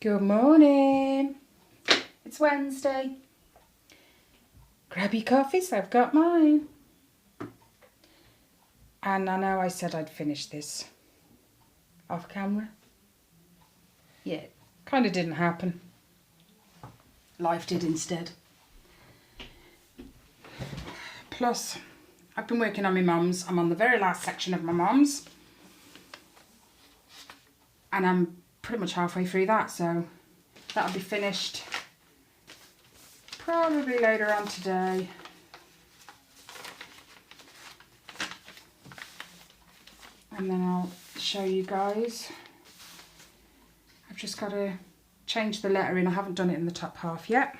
Good morning. It's Wednesday. Grab your coffees, I've got mine. And I know I said I'd finish this off camera. Yeah, kind of didn't happen. Life did instead. Plus, I've been working on my mum's. I'm on the very last section of my mum's. And I'm pretty much halfway through that, so that'll be finished probably later on today. And then I'll show you guys. I've just got to change the lettering. I haven't done it in the top half yet.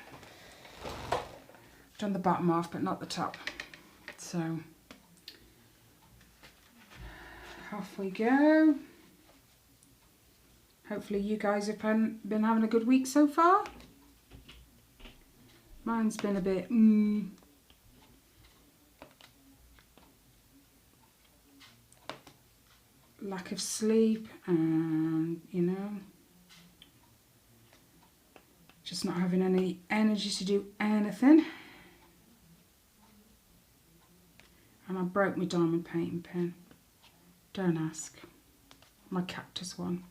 I've done the bottom half, but not the top. So, off we go. Hopefully you guys have been having a good week so far. Mine's been a bit, lack of sleep and, you know, just not having any energy to do anything. And I broke my diamond painting pen. Don't ask. My cactus one.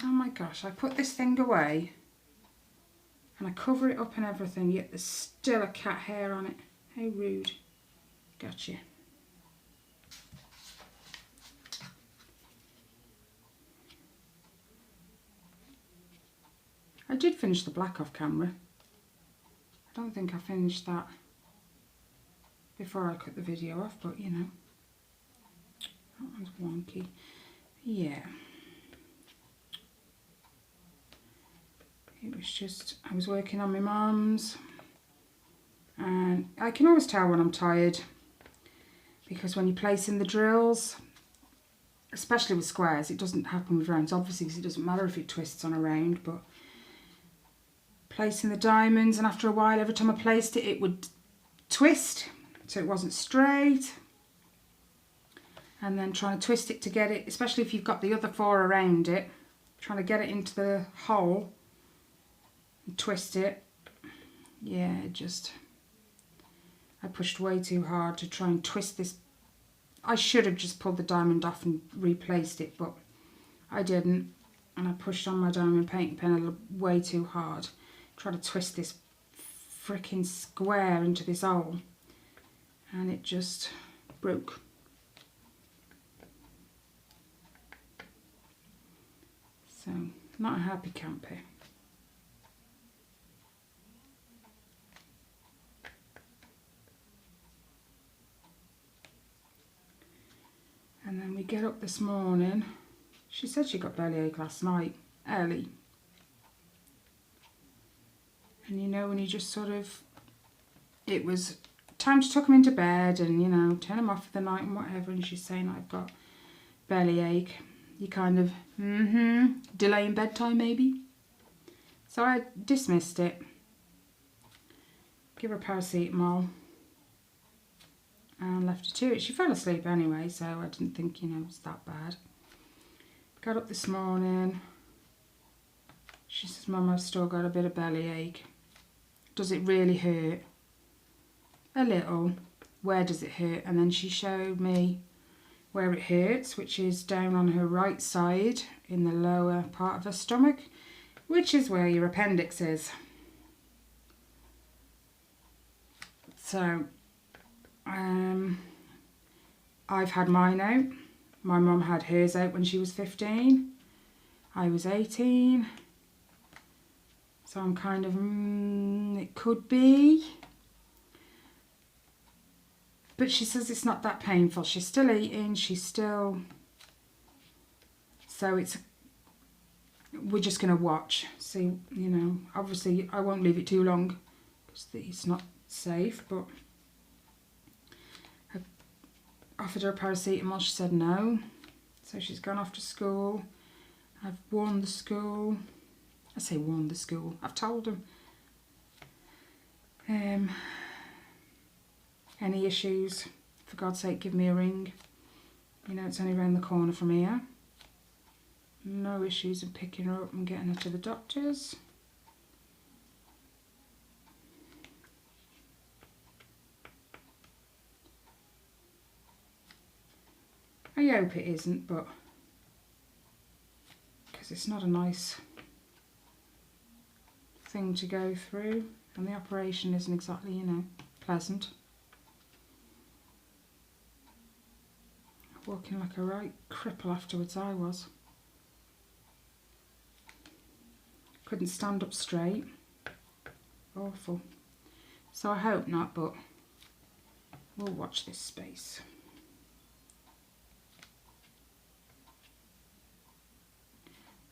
Oh my gosh, I put this thing away and I cover it up and everything, yet there's still a cat hair on it. How rude. Gotcha. I did finish the black off camera. I don't think I finished that before I cut the video off, but you know, that one's wonky. Yeah. It was just, I was working on my mum's, and I can always tell when I'm tired, because when you're placing the drills, especially with squares, it doesn't happen with rounds, obviously, because it doesn't matter if it twists on a round, but placing the diamonds, and after a while, every time I placed it, it would twist, so it wasn't straight, and then trying to twist it to get it, especially if you've got the other four around it, trying to get it into the hole, and twist it. Yeah, I pushed way too hard to try and twist this. I should have just pulled the diamond off and replaced it, but I didn't, and I pushed on my diamond painting pen way too hard, trying to twist this freaking square into this hole, and it just broke. So, not a happy camper. And then we get up this morning. She said she got bellyache last night, early. And you know, when you just sort of, it was time to tuck him into bed and, you know, turn him off for the night and whatever. And she's saying, I've got bellyache. You kind of, delaying bedtime maybe. So I dismissed it. Give her paracetamol. And left her to it. She fell asleep anyway, so I didn't think, you know, it was that bad. Got up this morning. She says, Mum, I've still got a bit of bellyache. Does it really hurt? A little. Where does it hurt? And then she showed me where it hurts, which is down on her right side in the lower part of her stomach, which is where your appendix is. So, I've had mine out. My mum had hers out when she was 15. I was 18. So I'm kind of, it could be. But she says it's not that painful. She's still eating. She's still... So it's... We're just going to watch. See, you know, obviously I won't leave it too long because it's not safe, but... Offered her paracetamol, she said no. So she's gone off to school. I've warned the school. I say warned the school. I've told them. Any issues, for God's sake, give me a ring. You know, it's only around the corner from here. No issues in picking her up and getting her to the doctors. I hope it isn't, but because it's not a nice thing to go through, and the operation isn't exactly, you know, pleasant. Walking like a right cripple afterwards, I was. Couldn't stand up straight. Awful. So I hope not, but we'll watch this space.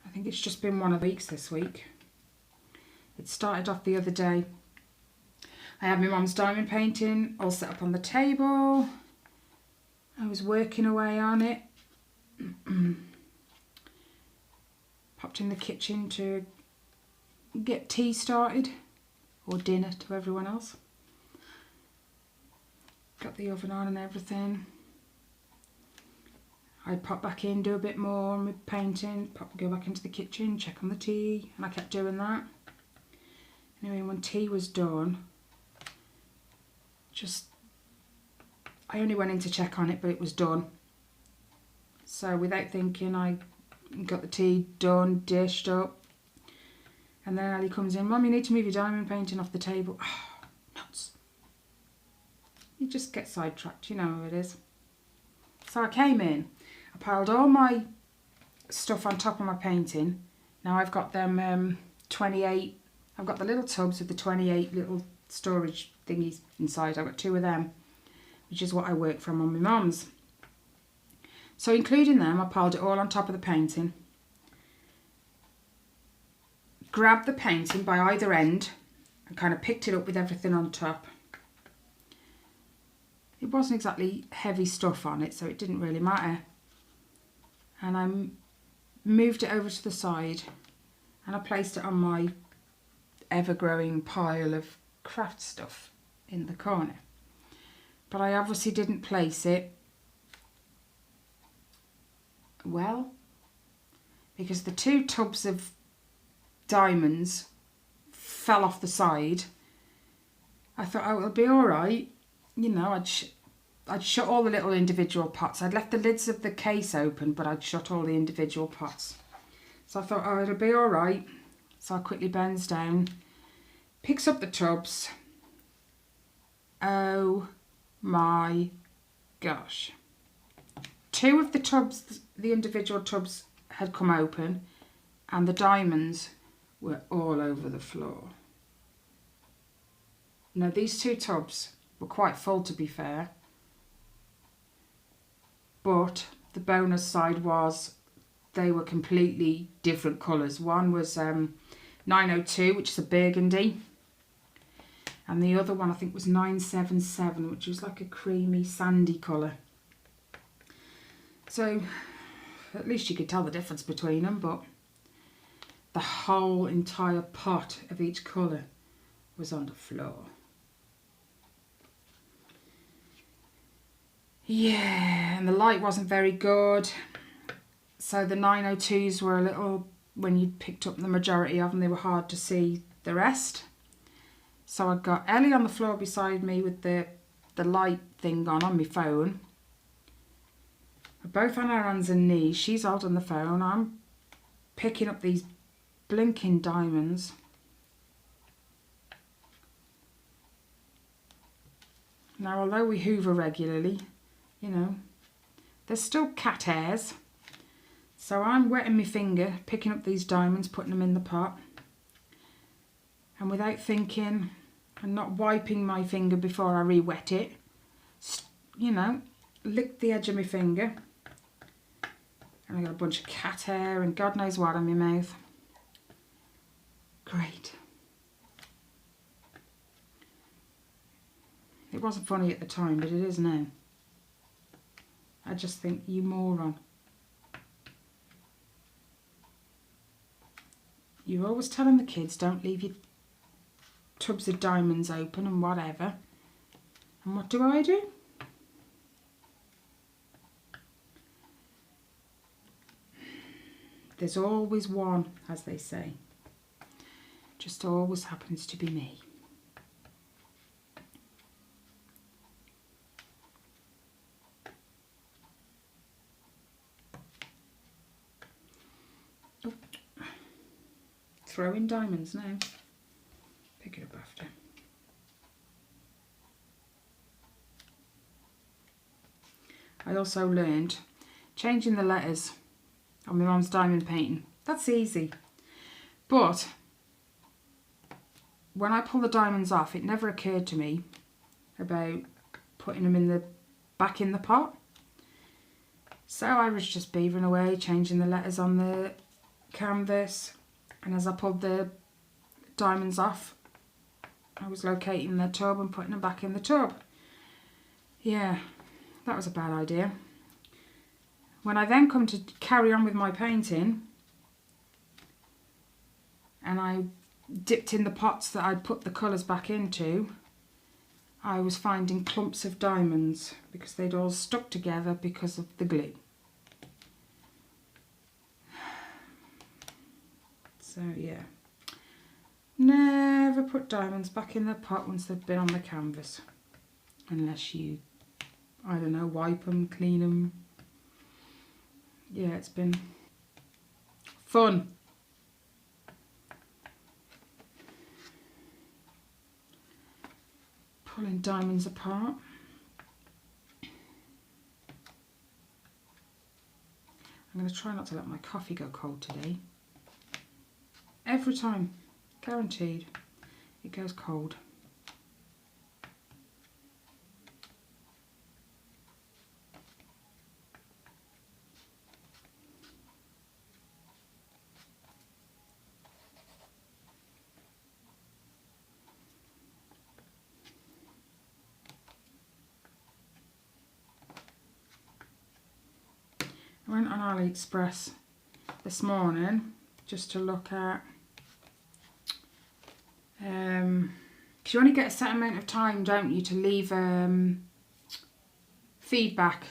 I think it's just been one of the weeks this week. It started off the other day. I had my mum's diamond painting all set up on the table. I was working away on it. Popped in the kitchen to get tea started, or dinner to everyone else. Got the oven on and everything. I'd pop back in, do a bit more on my painting, go back into the kitchen, check on the tea, and I kept doing that. Anyway, when tea was done, I only went in to check on it, but it was done. So without thinking, I got the tea done, dished up, and then Ali comes in, Mum, you need to move your diamond painting off the table. Oh, nuts. You just get sidetracked, you know how it is. So I came in, I piled all my stuff on top of my painting. Now I've got them 28, I've got the little tubs with the 28 little storage thingies inside. I've got 2 of them, which is what I work from on my mum's. So including them, I piled it all on top of the painting. Grabbed the painting by either end and kind of picked it up with everything on top. It wasn't exactly heavy stuff on it, so it didn't really matter. And I moved it over to the side and I placed it on my ever-growing pile of craft stuff in the corner. But I obviously didn't place it well, because the 2 tubs of diamonds fell off the side. I thought, oh, it'll be all right. You know, I'd shut all the little individual pots. I'd left the lids of the case open, but I'd shut all the individual pots. So I thought, oh, it'll be all right. So I quickly bends down, picks up the tubs. Oh my gosh. 2 of the tubs, the individual tubs, had come open, and the diamonds were all over the floor. Now these 2 tubs were quite full, to be fair, but the bonus side was they were completely different colours. One was 902, which is a burgundy, and the other one I think was 977, which was like a creamy sandy colour. So at least you could tell the difference between them, but the whole entire pot of each colour was on the floor. Yeah, and the light wasn't very good. So the 902s were a little, when you picked up the majority of them, they were hard to see the rest. So I got Ellie on the floor beside me with the light thing on my phone. We're both on our hands and knees. She's holding the phone. I'm picking up these blinking diamonds. Now, although we hoover regularly, you know, there's still cat hairs. So I'm wetting my finger, picking up these diamonds, putting them in the pot. And without thinking and not wiping my finger before I re-wet it, you know, licked the edge of my finger. And I got a bunch of cat hair and God knows what on my mouth. Great. It wasn't funny at the time, but it is now. I just think, you moron. You're always telling the kids don't leave your tubs of diamonds open and whatever. And what do? There's always one, as they say. Just always happens to be me. Oh. Throwing diamonds now. Pick it up after. I also learned changing the letters on my mum's diamond painting. That's easy. But when I pull the diamonds off, it never occurred to me about putting them back in the pot. So I was just beavering away, changing the letters on the canvas. And as I pulled the diamonds off, I was locating the tub and putting them back in the tub. Yeah, that was a bad idea. When I then come to carry on with my painting, and I dipped in the pots that I'd put the colours back into, I was finding clumps of diamonds because they'd all stuck together because of the glue. So yeah, never put diamonds back in the pot once they've been on the canvas, unless you, I don't know, wipe them, clean them. Yeah, it's been fun. Pulling diamonds apart. I'm going to try not to let my coffee go cold today. Every time, guaranteed, it goes cold. I went on AliExpress this morning just to look at, because you only get a set amount of time, don't you, to leave feedback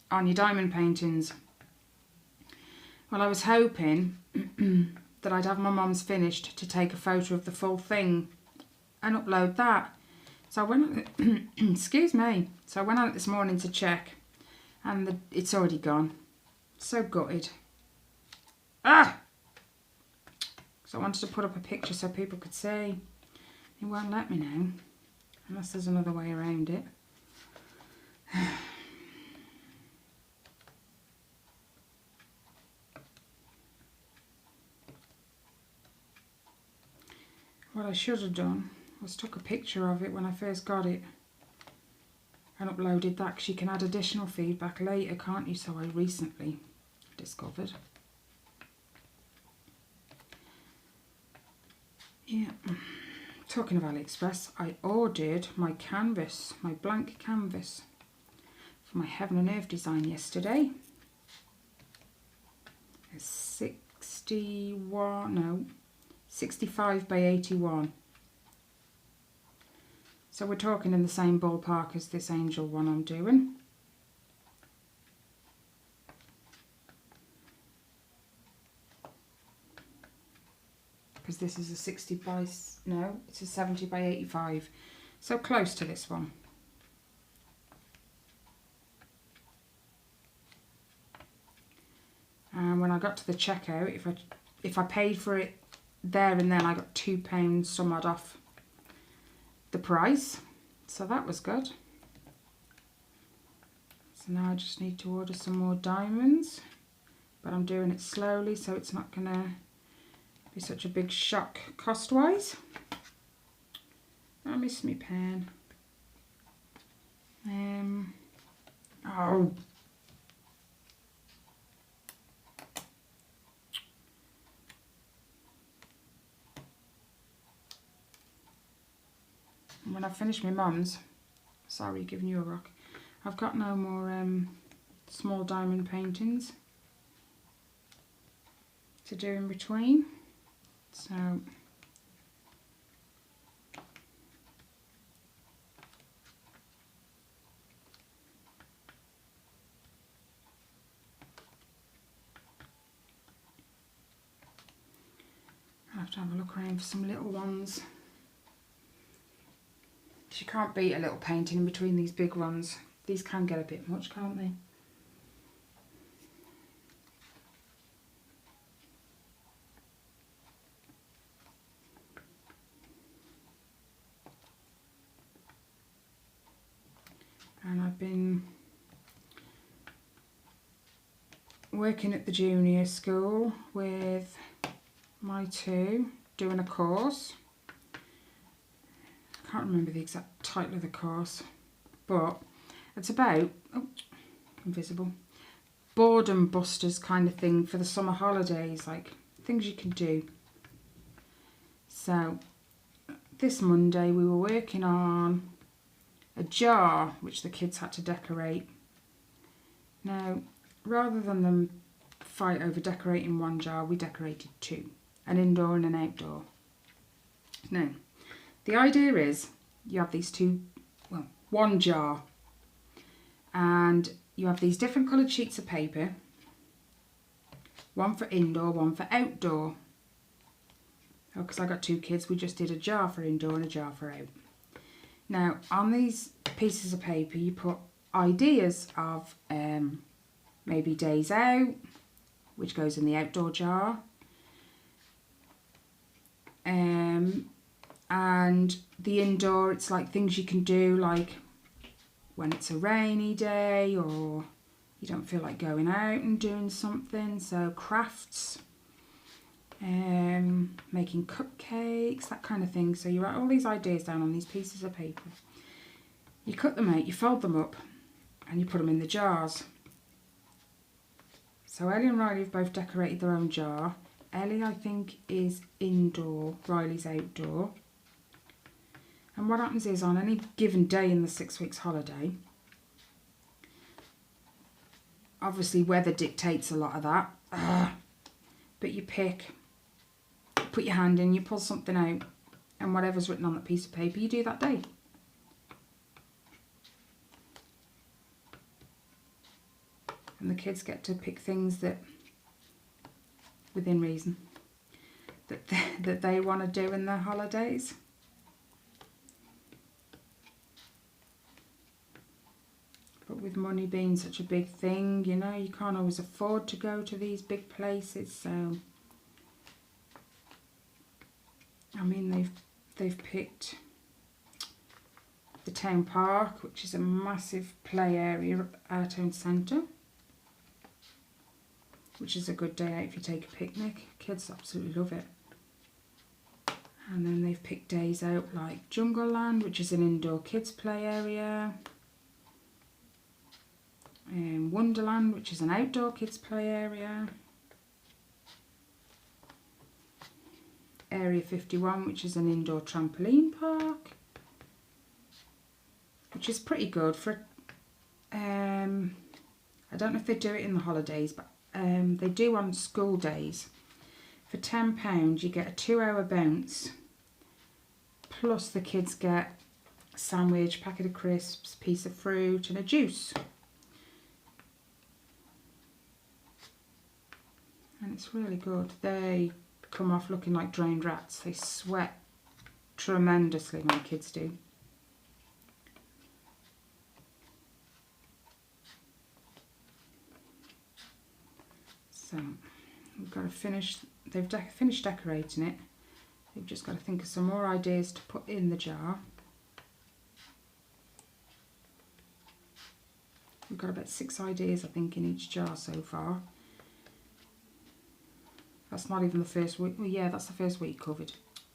on your diamond paintings. Well, I was hoping that I'd have my mum's finished to take a photo of the full thing and upload that. So I went, excuse me, so I went out this morning to check, and it's already gone. So gutted. Ah! So I wanted to put up a picture so people could see. It won't let me now, unless there's another way around it. What I should have done was took a picture of it when I first got it and uploaded that, because you can add additional feedback later, can't you? So I recently discovered. Yeah. Talking of AliExpress, I ordered my canvas, my blank canvas for my Heaven and Earth design yesterday. It's 65 by 81. So we're talking in the same ballpark as this angel one I'm doing. Because this is a 60 by, no, it's a 70 by 85. So close to this one. And when I got to the checkout, if I paid for it there and then, I got £2 some odd off the price. So that was good. So now I just need to order some more diamonds. But I'm doing it slowly, so it's not going to be such a big shock cost-wise. I miss my pen. Oh. When I finish my mum's, sorry, giving you a rock, I've got no more small diamond paintings to do in between. So have to have a look around for some little ones. You can't beat a little painting in between these big ones. These can get a bit much, can't they? And I've been working at the junior school with my two, doing a course. I can't remember the exact title of the course, but it's about, oh, invisible, boredom busters kind of thing for the summer holidays, like things you can do. So this Monday we were working on a jar which the kids had to decorate. Now, rather than them fight over decorating one jar, we decorated two, an indoor and an outdoor. Now, the idea is you have these two, well, one jar, and you have these different coloured sheets of paper, one for indoor, one for outdoor. Oh, because I got two kids, we just did a jar for indoor and a jar for out. Now, on these pieces of paper, you put ideas of maybe days out, which goes in the outdoor jar. And the indoor, it's like things you can do, like when it's a rainy day or you don't feel like going out and doing something. So crafts, making cupcakes, that kind of thing. So you write all these ideas down on these pieces of paper. You cut them out, you fold them up, and you put them in the jars. So Ellie and Riley have both decorated their own jar. Ellie, I think, is indoor, Riley's outdoor. And what happens is, on any given day in the 6 weeks holiday, obviously weather dictates a lot of that, but you pick, put your hand in, you pull something out, and whatever's written on that piece of paper, you do that day. And the kids get to pick things that, within reason, that they want to do in their holidays. But with money being such a big thing, you know, you can't always afford to go to these big places. So, I mean, they've picked the town park, which is a massive play area at our town centre, which is a good day out if you take a picnic. Kids absolutely love it. And then they've picked days out like Jungle Land, which is an indoor kids play area. Wonderland, which is an outdoor kids play area. Area 51, which is an indoor trampoline park, which is pretty good for, I don't know if they do it in the holidays, but they do on school days. For £10 you get a 2-hour bounce, plus the kids get a sandwich, packet of crisps, piece of fruit and a juice. And it's really good. They come off looking like drowned rats. They sweat tremendously, my kids do. So we've got to finish, they've finished decorating it. They've just got to think of some more ideas to put in the jar. We've got about 6 ideas, I think, in each jar so far. That's not even the first week. Well, yeah, that's the first week covered,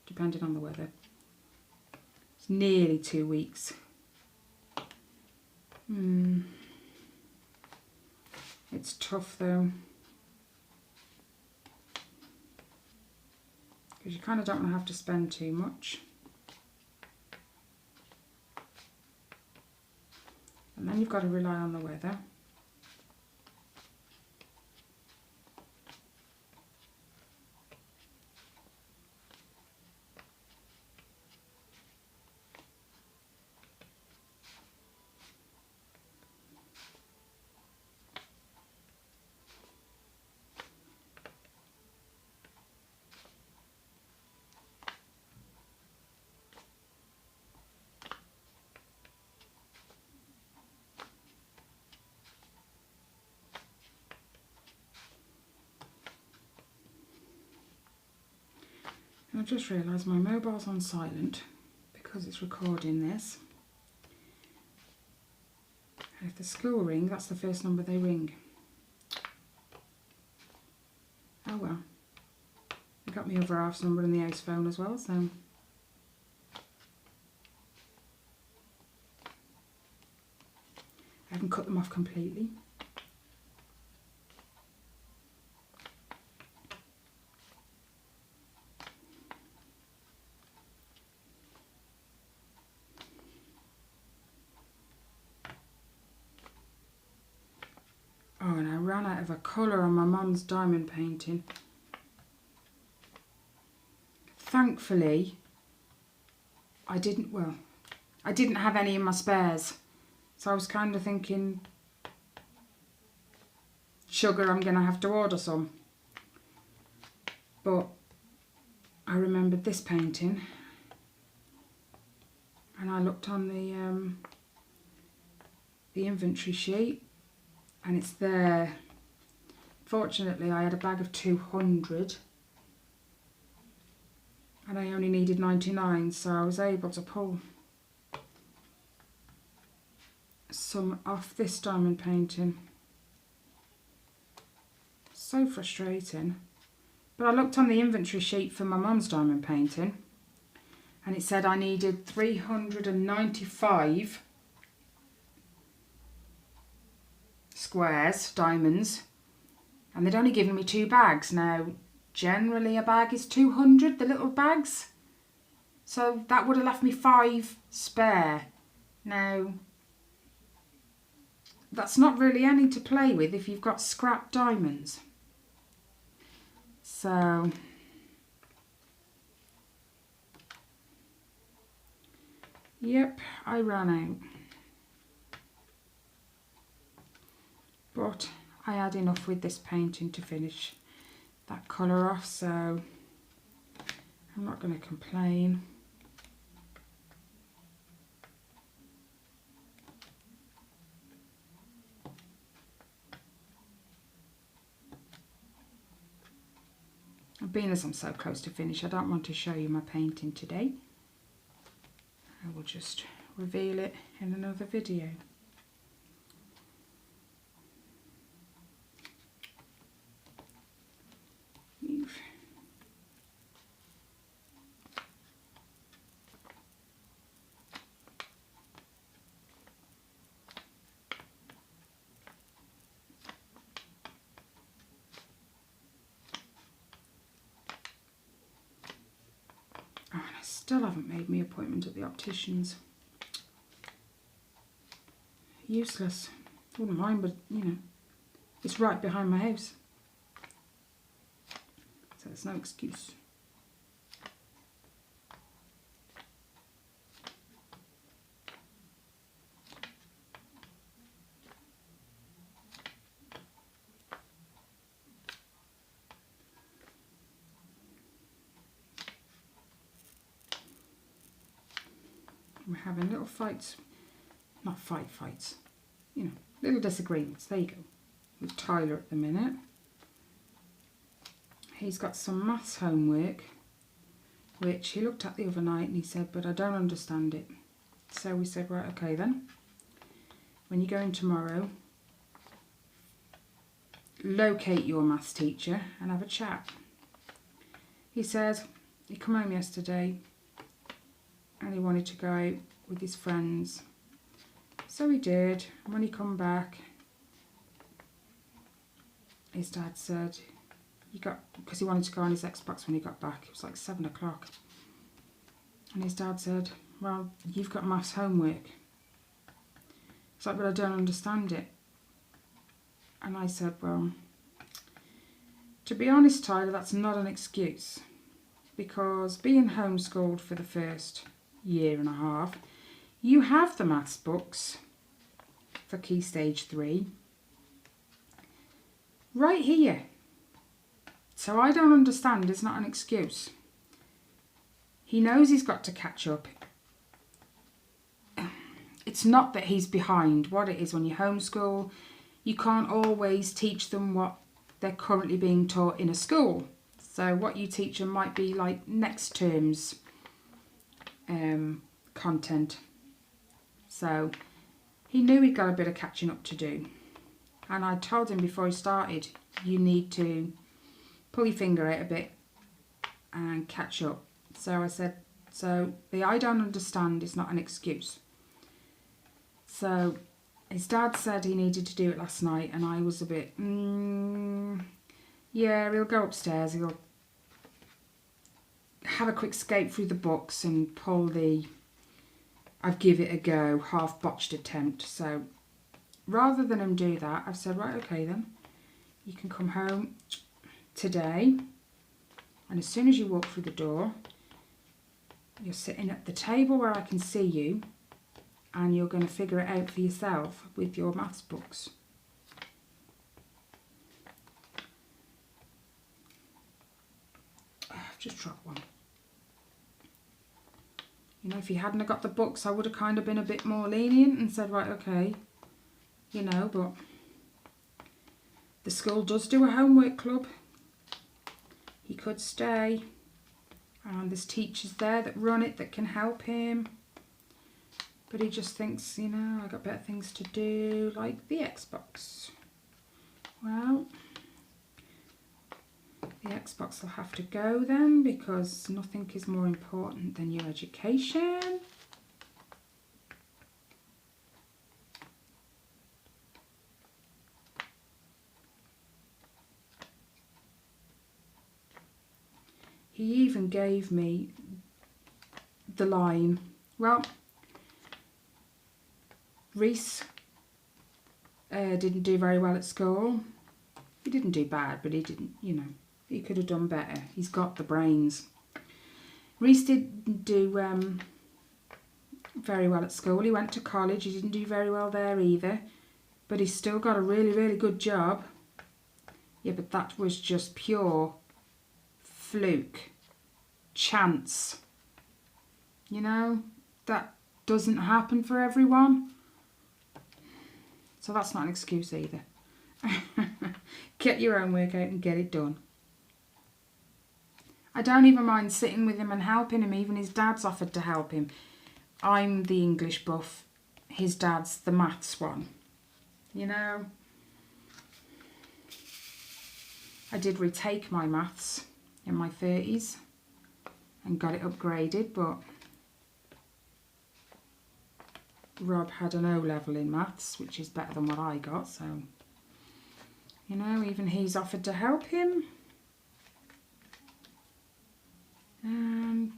depending on the weather. It's nearly 2 weeks. It's tough though, because you kind of don't want to have to spend too much. And then you've got to rely on the weather. I just realised my mobile's on silent because it's recording this. And if the school ring, that's the first number they ring. Oh well. I got my other half's number in the house phone as well, so. I haven't cut them off completely. Oh, and I ran out of a colour on my mum's diamond painting. Thankfully, I didn't have any in my spares. So I was kind of thinking, sugar, I'm going to have to order some. But I remembered this painting. And I looked on the inventory sheet. And it's there. Fortunately, I had a bag of 200. And I only needed 99, so I was able to pull some off this diamond painting. So frustrating. But I looked on the inventory sheet for my mum's diamond painting. And it said I needed 395 squares, diamonds, and they'd only given me 2 bags. Now, generally a bag is 200, the little bags, so that would have left me 5 spare. Now, that's not really any to play with if you've got scrap diamonds. So, yep, I ran out. But I had enough with this painting to finish that colour off, so I'm not going to complain. And being as I'm so close to finish, I don't want to show you my painting today. I will just reveal it in another video. Still haven't made my appointment at the optician's. Useless. Wouldn't mind, but you know, it's right behind my house. So there's no excuse. We're having little fights, not fights, you know, little disagreements, there you go, with Tyler at the minute. He's got some maths homework, which he looked at the other night and he said, but I don't understand it. So we said, right, okay then, when you go in tomorrow, locate your maths teacher and have a chat. He said, he come home yesterday, and he wanted to go out with his friends. So he did. And when he come back, his dad said, because he wanted to go on his Xbox when he got back. It was like 7 o'clock. And his dad said, well, you've got maths homework. It's like, but I don't understand it. And I said, well, to be honest, Tyler, that's not an excuse. Because being homeschooled for the first year and a half, you have the maths books for Key Stage 3 right here. So I don't understand, it's not an excuse. He knows he's got to catch up. It's not that he's behind. What it is, when you homeschool, you can't always teach them what they're currently being taught in a school. So what you teach them might be like next term's content. So he knew he'd got a bit of catching up to do. And I told him before he started, you need to pull your finger out a bit and catch up. So I said, so the I don't understand is not an excuse. So his dad said he needed to do it last night, and I was a bit, yeah, he'll go upstairs, he'll have a quick skate through the books and pull the I've give it a go, half botched attempt. So rather than him do that, I've said, right, okay then, you can come home today, and as soon as you walk through the door, you're sitting at the table where I can see you, and you're going to figure it out for yourself with your maths books. Oh, I've just dropped one. You know, if he hadn't have got the books, I would have kind of been a bit more lenient and said, right, okay, you know, but the school does do a homework club. He could stay, and there's teachers there that run it that can help him. But he just thinks, you know, I got better things to do, like the Xbox. Well, the Xbox will have to go then, because nothing is more important than your education. He even gave me the line, well, Reese didn't do very well at school. He didn't do bad, but he didn't, you know, he could have done better. He's got the brains. Reese didn't do very well at school. He went to college. He didn't do very well there either. But he's still got a really, really good job. Yeah, but that was just pure fluke. Chance. You know, that doesn't happen for everyone. So that's not an excuse either. Get your own work out and get it done. I don't even mind sitting with him and helping him. Even his dad's offered to help him. I'm the English buff. His dad's the maths one. You know, I did retake my maths in my 30s and got it upgraded, but Rob had an O level in maths, which is better than what I got, so, you know, even he's offered to help him. And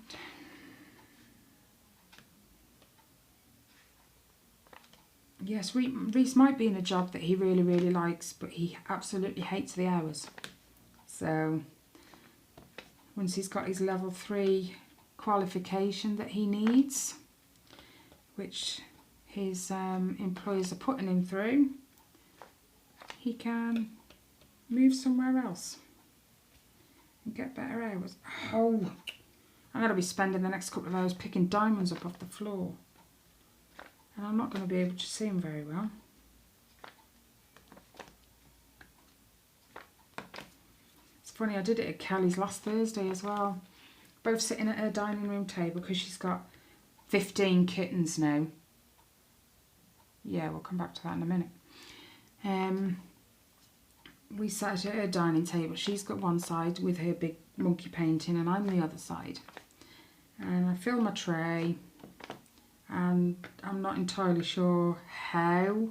yes, Reese might be in a job that he really, really likes, but he absolutely hates the hours. So once he's got his level 3 qualification that he needs, which his employers are putting him through, he can move somewhere else and get better hours. Oh, I'm going to be spending the next couple of hours picking diamonds up off the floor, and I'm not going to be able to see them very well. It's funny, I did it at Kelly's last Thursday as well. Both sitting at her dining room table, because she's got 15 kittens now. Yeah, we'll come back to that in a minute. We sat at her dining table. She's got one side with her big monkey painting, and I'm the other side. And I fill my tray, and I'm not entirely sure how,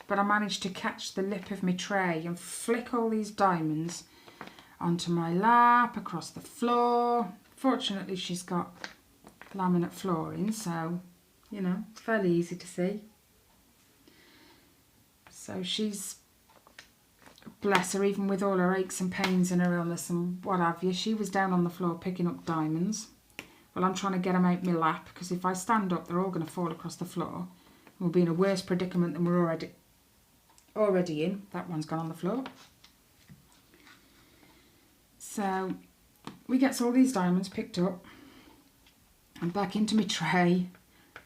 but I managed to catch the lip of my tray and flick all these diamonds onto my lap, across the floor. Fortunately, she's got laminate flooring, so, you know, it's fairly easy to see. So she's, bless her, even with all her aches and pains and her illness and what have you, she was down on the floor picking up diamonds. Well, I'm trying to get them out my lap, because if I stand up, they're all going to fall across the floor. We'll be in a worse predicament than we're already in. That one's gone on the floor. So we get all these diamonds picked up and back into my tray,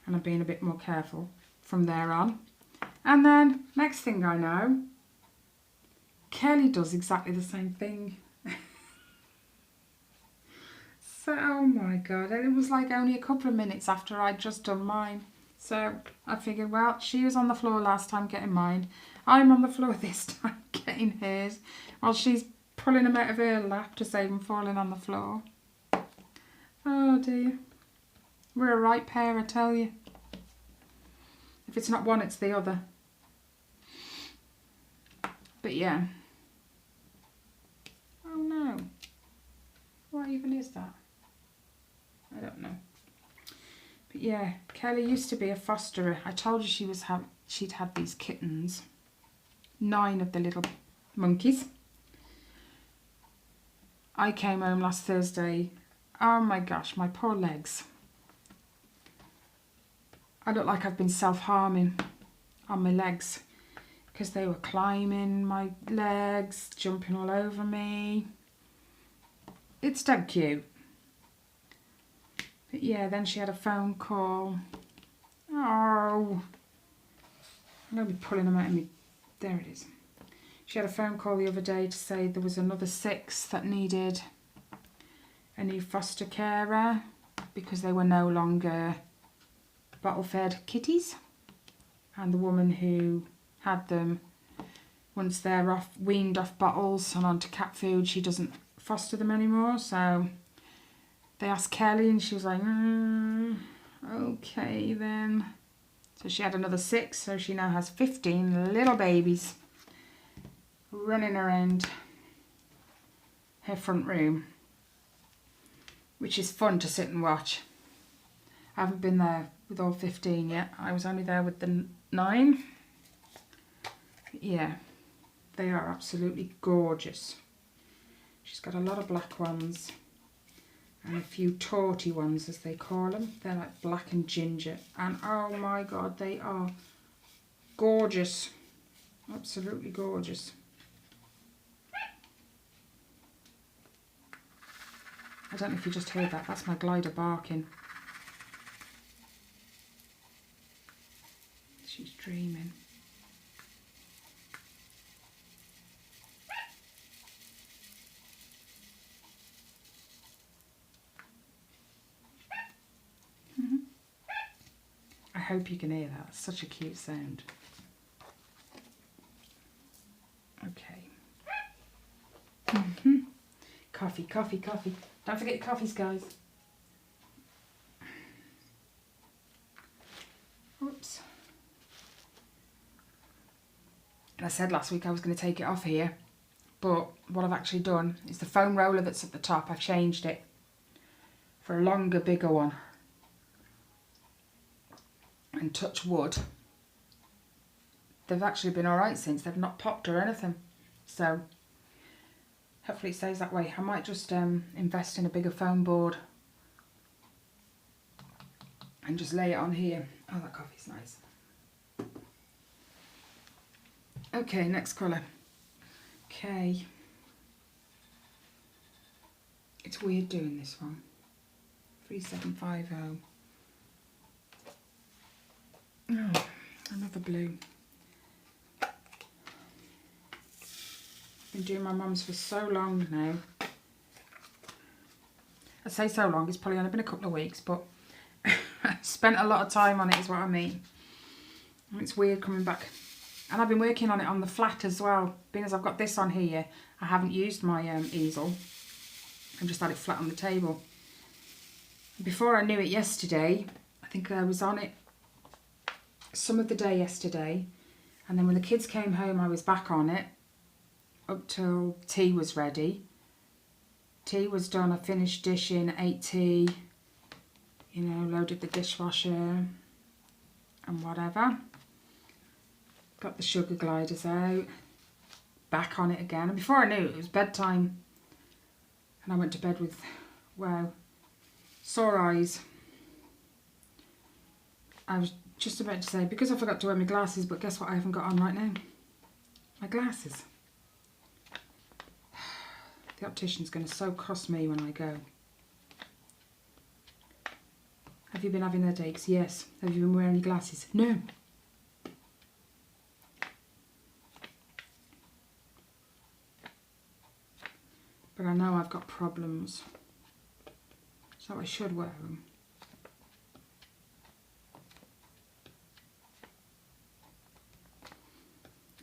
and I'm being a bit more careful from there on. And then, next thing I know, Kelly does exactly the same thing. Oh my God, and it was like only a couple of minutes after I'd just done mine. So I figured, well, she was on the floor last time getting mine. I'm on the floor this time getting hers, while she's pulling him out of her lap to save him falling on the floor. Oh dear. We're a right pair, I tell you. If it's not one, it's the other. But yeah. Oh no. What even is that? I don't know. But yeah, Kelly used to be a fosterer. I told you she'd had these kittens. 9 of the little monkeys. I came home last Thursday. Oh my gosh, my poor legs. I look like I've been self-harming on my legs because they were climbing my legs, jumping all over me. It's dead cute. But yeah, then she had a phone call. Oh, I'm going to be pulling them out of me. There it is. She had a phone call the other day to say there was another 6 that needed a new foster carer because they were no longer bottle-fed kitties. And the woman who had them, once they're weaned off bottles and onto cat food, she doesn't foster them anymore. So they asked Kelly and she was like, okay then. So she had another 6, so she now has 15 little babies running around her front room, which is fun to sit and watch. I haven't been there with all 15 yet. I was only there with the 9. Yeah, they are absolutely gorgeous. She's got a lot of black ones and a few tawty ones, as they call them. They're like black and ginger, and oh my God, they are gorgeous. Absolutely gorgeous. I don't know if you just heard that. That's my glider barking. She's dreaming. I hope you can hear that. It's such a cute sound. Okay. Coffee, coffee, coffee. Don't forget your coffees, guys. Oops. And I said last week I was going to take it off here, but what I've actually done is the foam roller that's at the top, I've changed it for a longer, bigger one. And touch wood, they've actually been alright since. They've not popped or anything. So hopefully it stays that way. I might just invest in a bigger foam board and just lay it on here. Oh, that coffee's nice. Okay, next colour. Okay. It's weird doing this one. 3750. Oh, another blue. Been doing my mum's for so long now. I say so long, it's probably only been a couple of weeks, but I spent a lot of time on it is what I mean. And it's weird coming back. And I've been working on it on the flat as well. Being as I've got this on here, I haven't used my easel. I've just had it flat on the table. Before I knew it yesterday, I think I was on it some of the day yesterday, and then when the kids came home I was back on it up till tea was ready. Tea was done, I finished dishing, ate tea, you know, loaded the dishwasher and whatever. Got the sugar gliders out, back on it again, and before I knew it was bedtime and I went to bed with, wow, sore eyes. I was just about to say, because I forgot to wear my glasses, but guess what I haven't got on right now? My glasses. The optician's going to so cost me when I go. Have you been having headaches? Yes. Have you been wearing your glasses? No. But I know I've got problems. so I should wear them.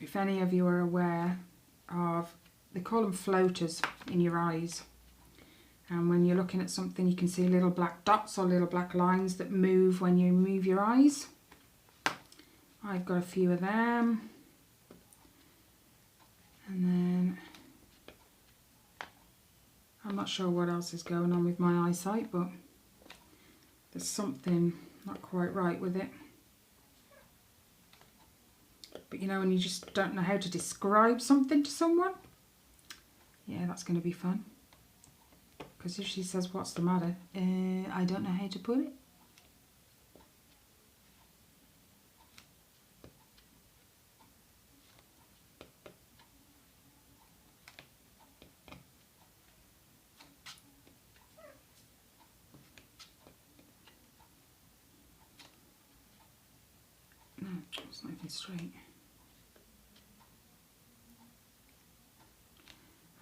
If any of you are aware of, they call them floaters in your eyes, and when you're looking at something you can see little black dots or little black lines that move when you move your eyes. I've got a few of them, and then I'm not sure what else is going on with my eyesight, but there's something not quite right with it. But you know when you just don't know how to describe something to someone? Yeah, that's going to be fun. Because if she says, what's the matter? I don't know how to put it. No, it's not even straight.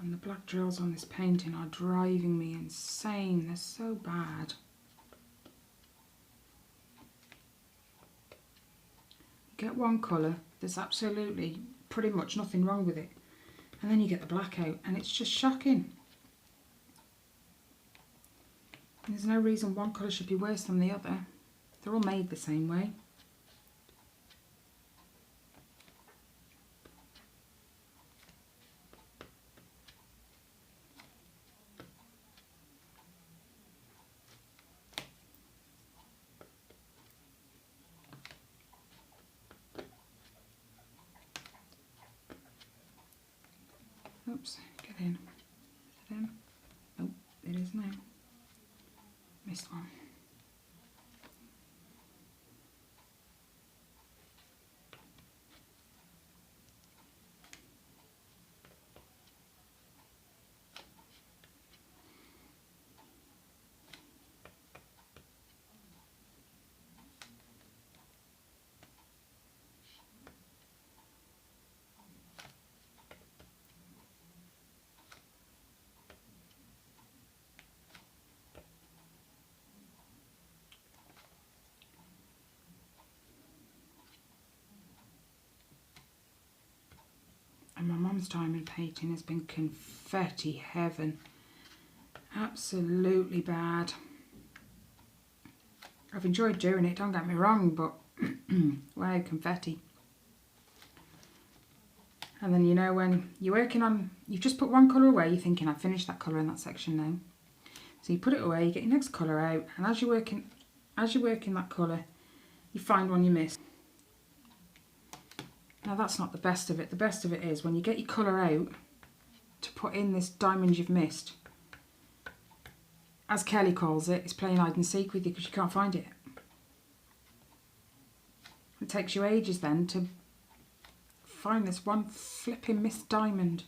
And the black drills on this painting are driving me insane. They're so bad. Get one colour, there's absolutely pretty much nothing wrong with it. And then you get the black out and it's just shocking. And there's no reason one colour should be worse than the other. They're all made the same way. Oops, get in. Is it in? Oh, it is now. Missed one. And my mum's diamond painting has been confetti heaven. Absolutely bad. I've enjoyed doing it, don't get me wrong, but wow, confetti. And then you know when you're working on, you've just put one colour away, you're thinking I've finished that colour in that section now. So you put it away, you get your next colour out, and as you're working that colour, you find one you missed. Now that's not the best of it. The best of it is when you get your colour out to put in this diamond you've missed. As Kelly calls it, it's playing hide and seek with you because you can't find it. It takes you ages then to find this one flipping missed diamond.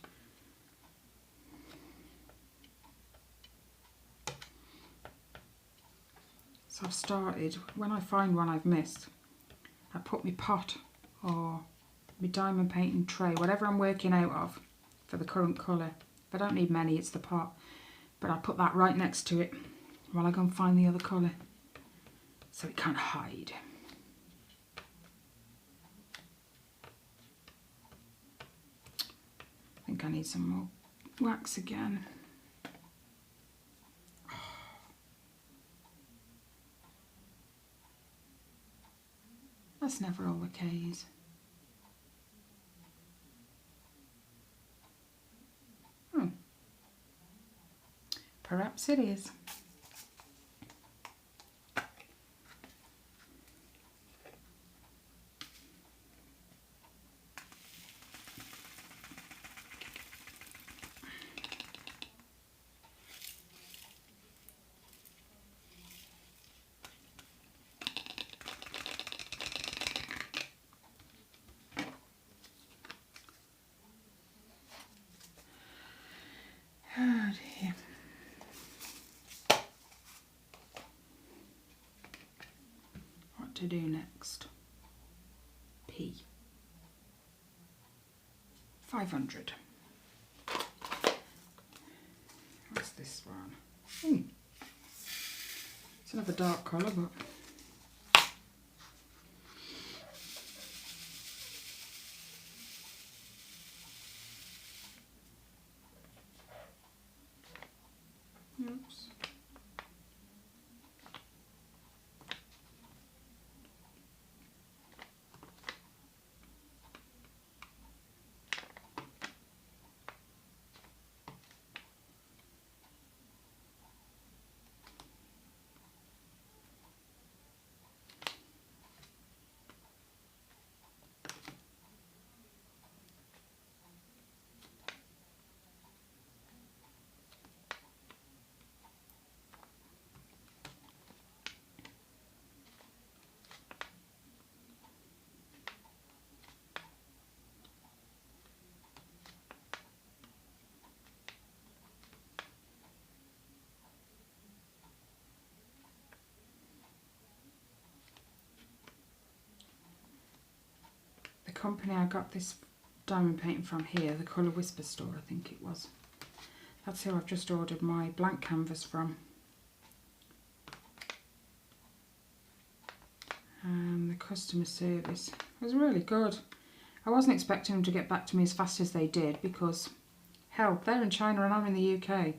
So I've started, when I find one I've missed, I put my pot or my diamond painting tray, whatever I'm working out of for the current colour. If I don't need many, it's the pot. But I put that right next to it while I go and find the other colour, so it can't hide. I think I need some more wax again. That's never all the case. Perhaps it is. Oh dear. What to do next? P. 500. What's this one? It's another dark colour, but oops. The company I got this diamond painting from here, the Colour Whisper store, I think it was. That's who I've just ordered my blank canvas from. And the customer service was really good. I wasn't expecting them to get back to me as fast as they did because, hell, they're in China and I'm in the UK. I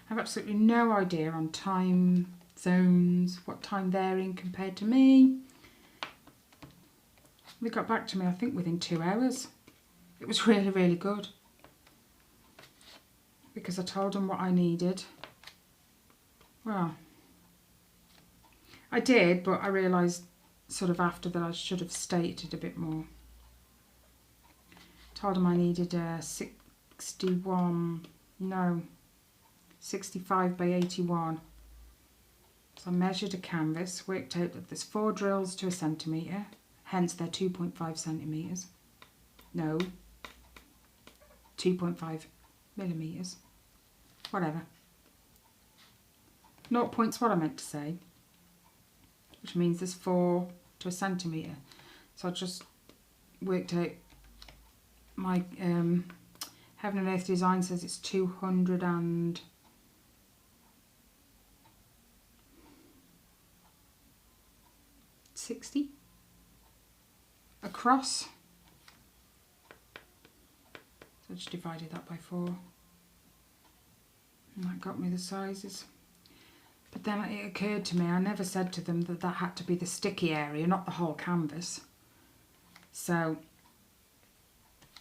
have absolutely no idea on time zones, what time they're in compared to me. They got back to me, I think, within 2 hours. It was really, really good. Because I told them what I needed. Well, I did, but I realised sort of after that I should have stated a bit more. Told them I needed a 65 by 81. So I measured a canvas, worked out that there's 4 drills to a centimetre, hence they're 2.5 centimetres. No, 2.5 millimetres. Whatever. 0 point's what I meant to say, which means there's 4 to a centimetre. So I just worked out my Heaven and Earth Design says it's 260 across. So I just divided that by 4. And that got me the sizes. But then it occurred to me, I never said to them that that had to be the sticky area, not the whole canvas. So,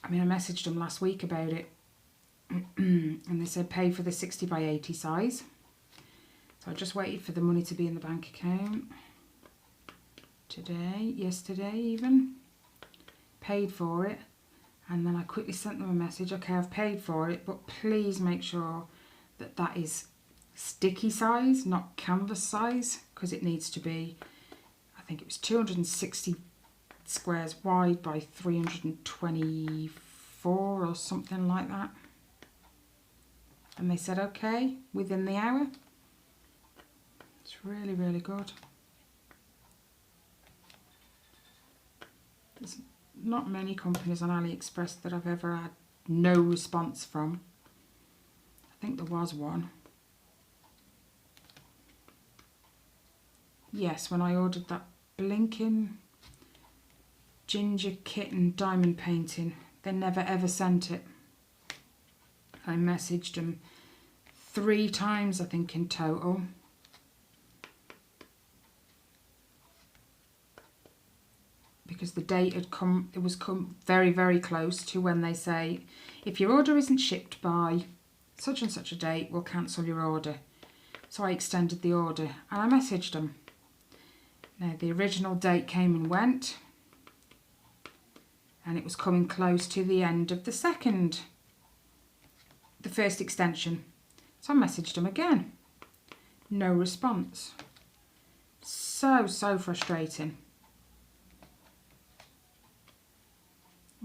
I mean, I messaged them last week about it. And they said pay for the 60 by 80 size. So I just waited for the money to be in the bank account. Yesterday even. Paid for it. And then I quickly sent them a message. Okay, I've paid for it, but please make sure that that is sticky size, not canvas size, because it needs to be, I think it was 260 squares wide by 324 or something like that. And they said okay within the hour. It's really, really good. There's not many companies on AliExpress that I've ever had no response from. I think there was one. Yes, when I ordered that blinking ginger kitten diamond painting, they never ever sent it. I messaged them 3 times, I think, in total. Because the date had come, it was come very, very close to when they say, if your order isn't shipped by such and such a date, we'll cancel your order. So I extended the order and I messaged them. Now the original date came and went, and it was coming close to the end of the first extension. So I messaged them again. No response. So frustrating.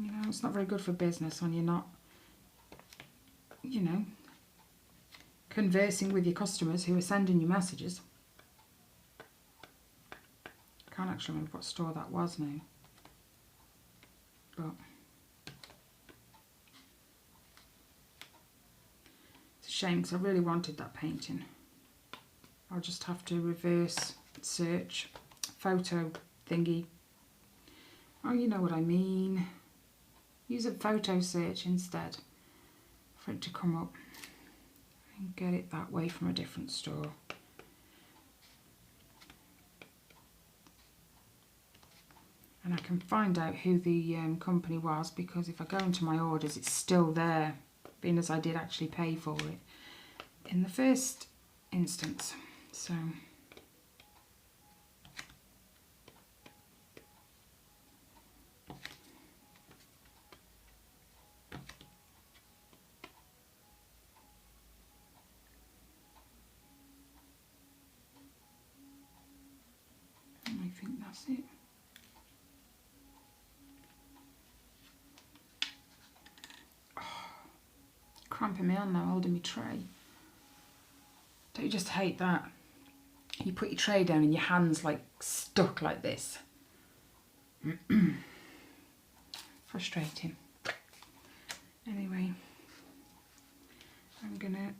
You know, it's not very good for business when you're not, you know, conversing with your customers who are sending you messages. I can't actually remember what store that was now. But it's a shame because I really wanted that painting. I'll just have to reverse search, photo thingy. Oh, you know what I mean. Use a photo search instead for it to come up and get it that way from a different store. And I can find out who the company was, because if I go into my orders, it's still there, being as I did actually pay for it in the first instance. So I think that's it. Oh, cramping me on now, holding my tray. Don't you just hate that? You put your tray down and your hand's like stuck like this. Frustrating. Anyway, I'm gonna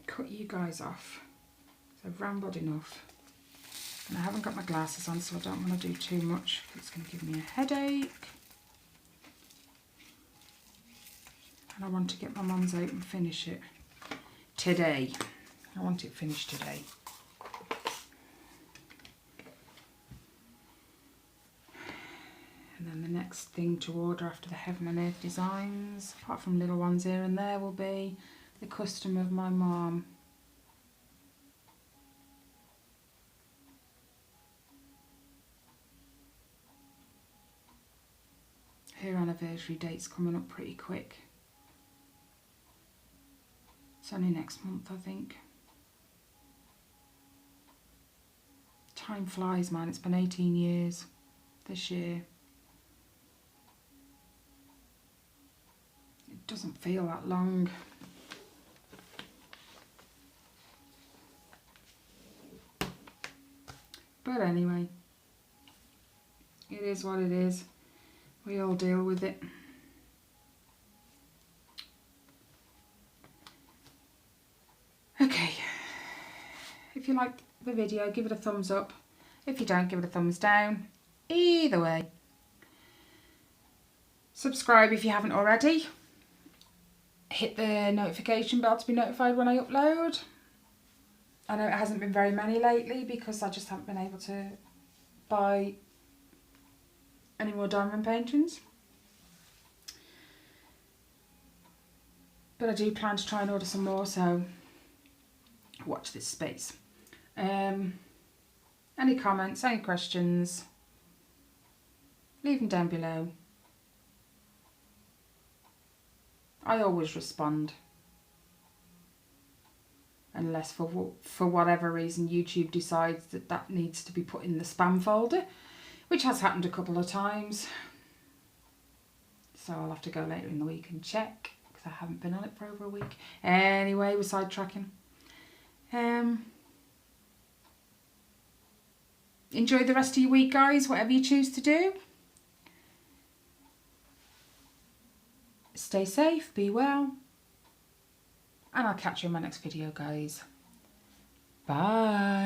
cut you guys off. So I've rambled enough. And I haven't got my glasses on, so I don't want to do too much. It's going to give me a headache. And I want to get my mum's out and finish it today. I want it finished today. And then the next thing to order after the Heaven and Earth designs, apart from little ones here and there, will be the custom of my mum. Her anniversary date's coming up pretty quick. It's only next month, I think. Time flies, man. It's been 18 years this year. It doesn't feel that long. But anyway, it is what it is. We all deal with it. Okay, if you liked the video, give it a thumbs up. If you don't, give it a thumbs down. Either way. Subscribe if you haven't already. Hit the notification bell to be notified when I upload. I know it hasn't been very many lately because I just haven't been able to buy any more diamond paintings. But I do plan to try and order some more, so watch this space. Any comments, any questions, leave them down below. I always respond. Unless for whatever reason YouTube decides that that needs to be put in the spam folder, which has happened a couple of times. So I'll have to go later in the week and check, because I haven't been on it for over a week. Anyway, we're sidetracking. Enjoy the rest of your week, guys, whatever you choose to do. Stay safe, be well. And I'll catch you in my next video, guys. Bye.